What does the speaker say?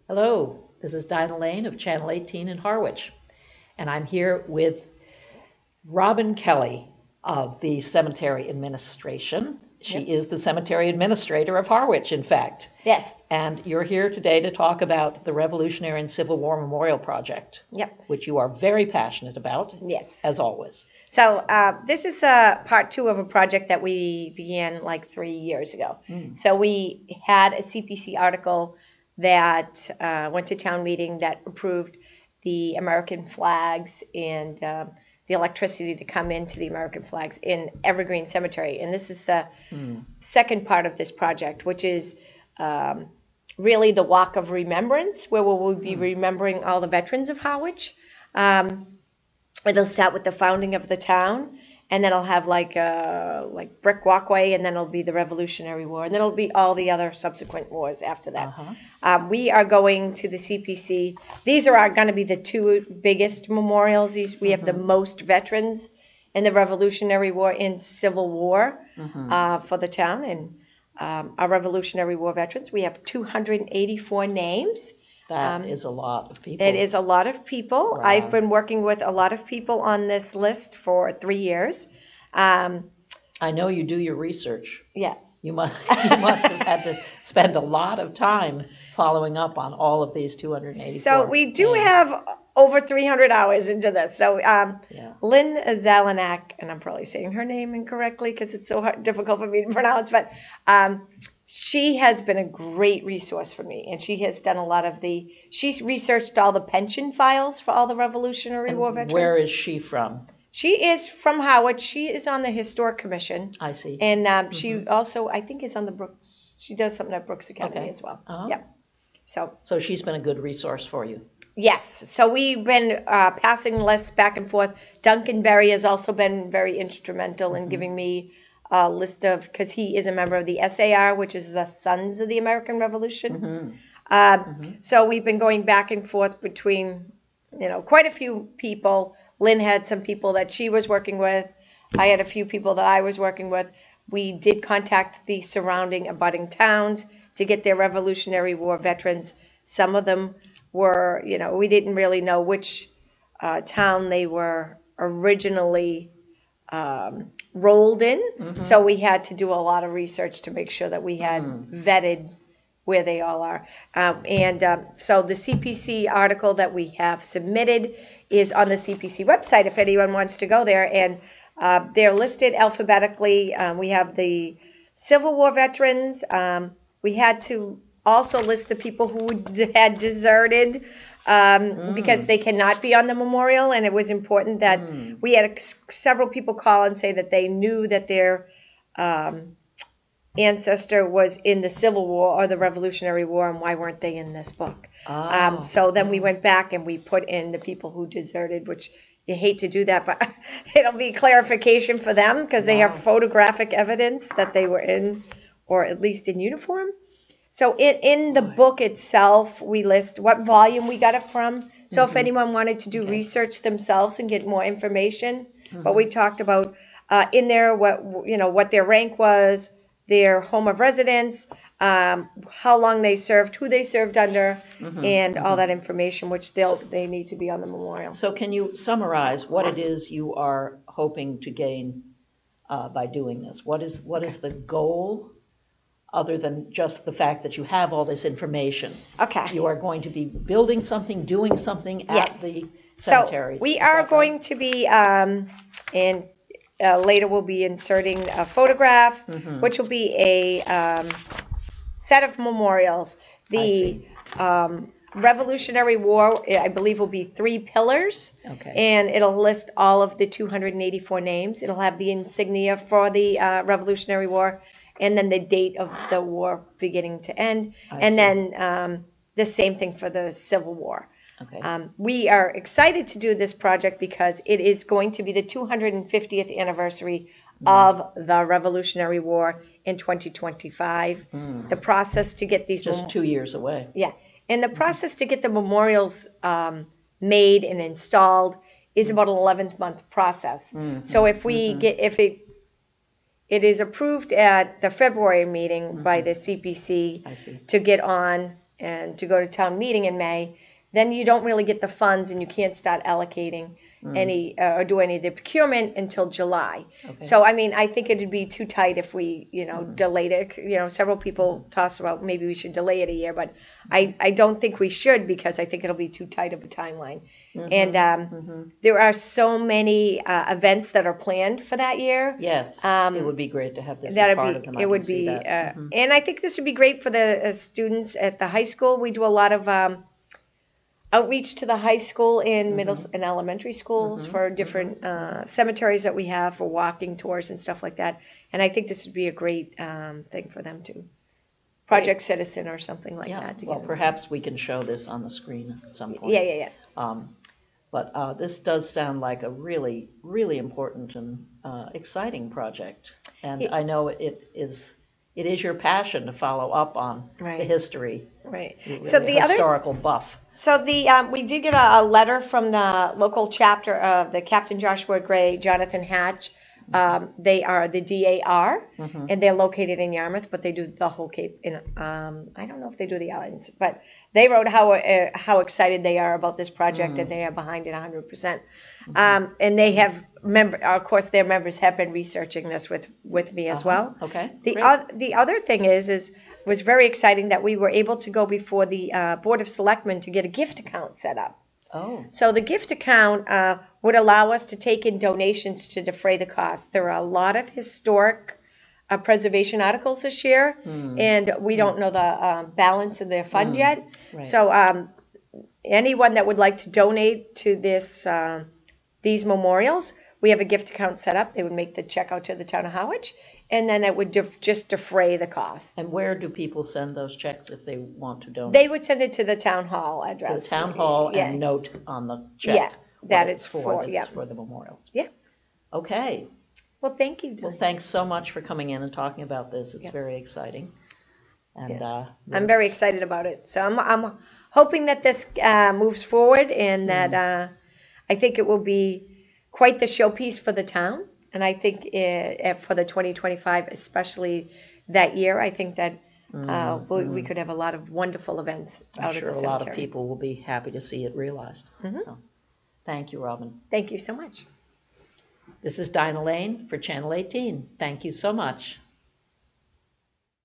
Hello, this is Dinah Lane of Channel 18 in Harwich, and I'm here with Robbin Kelley of the Cemetery Administration. She is the Cemetery Administrator of Harwich, in fact. Yes. And you're here today to talk about the Revolutionary and Civil War Memorial Project. Yep. Which you are very passionate about. Yes. As always. So this is part two of a project that we began like 3 years ago. So we had a CPC article that went to town meeting that approved the American flags and the electricity to come into the American flags in Evergreen Cemetery. And this is the second part of this project, which is really the Walk of Remembrance, where we will be remembering all the veterans of Harwich. It'll start with the founding of the town, and then it'll have like brick walkway, and then it'll be the Revolutionary War, and then it'll be all the other subsequent wars after that. We are going to the CPC. These are going to be the two biggest memorials. We have the most veterans in the Revolutionary War and Civil War for the town, and our Revolutionary War veterans. We have 284 names. That is a lot of people. It is a lot of people. Wow. I've been working with a lot of people on this list for 3 years. I know you do your research. Yeah. You must have had to spend a lot of time following up on all of these 284. So we do have over 300 hours into this. So Lynn Zelenak, and I'm probably saying her name incorrectly because it's so difficult for me to pronounce, but she has been a great resource for me, and she has done a lot of she's researched all the pension files for all the Revolutionary War veterans. Where is she from? She is from Howard. She is on the Historic Commission. I see. And she also, I think, is on the Brooks. She does something at Brooks Academy as well. Yeah. So she's been a good resource for you. Yes. So we've been passing lists back and forth. Duncan Berry has also been very instrumental in giving me a list of, because he is a member of the SAR, which is the Sons of the American Revolution. So we've been going back and forth between, quite a few people. Lynn had some people that she was working with. I had a few people that I was working with. We did contact the surrounding abutting towns to get their Revolutionary War veterans. Some of them were, we didn't really know which town they were originally rolled in. So we had to do a lot of research to make sure that we had vetted where they all are. So the CPC article that we have submitted is on the CPC website if anyone wants to go there. And they're listed alphabetically. We have the Civil War veterans. We had to also list the people who had deserted because they cannot be on the memorial. And it was important that we had several people call and say that they knew that their ancestor was in the Civil War or the Revolutionary War, and why weren't they in this book? So then we went back and we put in the people who deserted, which you hate to do that, but it'll be clarification for them because they have photographic evidence that they were in, or at least in uniform. So in the book itself, we list what volume we got it from. So if anyone wanted to do research themselves and get more information, but we talked about in there what their rank was, their home of residence, how long they served, who they served under, and all that information, which they need to be on the memorial. So can you summarize what it is you are hoping to gain by doing this? What is the goal, other than just the fact that you have all this information? Okay. You are going to be building something, doing something at the cemeteries. So we are going to be, later we'll be inserting a photograph, which will be a set of memorials. The Revolutionary War, I believe, will be 3 pillars. Okay. And it'll list all of the 284 names. It'll have the insignia for the Revolutionary War, and then the date of the war beginning to end. Then the same thing for the Civil War. Okay. We are excited to do this project because it is going to be the 250th anniversary of the Revolutionary War in 2025. The process to get these... Just 2 years away. Yeah. And the process to get the memorials made and installed is about an 11-month process. So if it is approved at the February meeting by the CPC to get on and to go to town meeting in May, then you don't really get the funds and you can't start allocating any or do any of the procurement until July. Okay. So, I mean, I think it'd be too tight if we, delayed it. Several people toss about maybe we should delay it a year, but I don't think we should because I think it'll be too tight of a timeline. And there are so many events that are planned for that year. Yes, it would be great to have this as part of them. It would be, and I think this would be great for the students at the high school. We do a lot of outreach to the high school and middle and elementary schools for different cemeteries that we have for walking tours and stuff like that. And I think this would be a great thing for them to Project Citizen or something like that. Well, perhaps we can show this on the screen at some point. Yeah. But this does sound like a really, really important and exciting project. And I know it is your passion to follow up on the history. Right. You're really So a the historical buff. So we did get a letter from the local chapter of the Captain Joshua Gray, Jonathan Hatch. They are the DAR, and they're located in Yarmouth, but they do the whole Cape. I don't know if they do the islands, but they wrote how excited they are about this project, and they are behind it 100%. And they have of course, their members have been researching this with me as well. Okay. The other thing was very exciting that we were able to go before the Board of Selectmen to get a gift account set up. Oh. So the gift account would allow us to take in donations to defray the cost. There are a lot of historic preservation articles this year, and we don't know the balance of their fund yet. Right. So anyone that would like to donate to these memorials, we have a gift account set up. They would make the check out to the town of Harwich, and then it would just defray the cost. And where do people send those checks if they want to donate? They would send it to the town hall address. To the town hall and note on the check. Yeah, that it's for the memorials. Yeah. Okay. Well, thank you. Well, thanks so much for coming in and talking about this. It's very exciting. And I'm very excited about it. So I'm hoping that this moves forward and that I think it will be quite the showpiece for the town. And I think for the 2025, especially that year, I think that we could have a lot of wonderful events out at the cemetery. I'm sure a lot of people will be happy to see it realized. So, thank you, Robbin. Thank you so much. This is Dinah Lane for Channel 18. Thank you so much.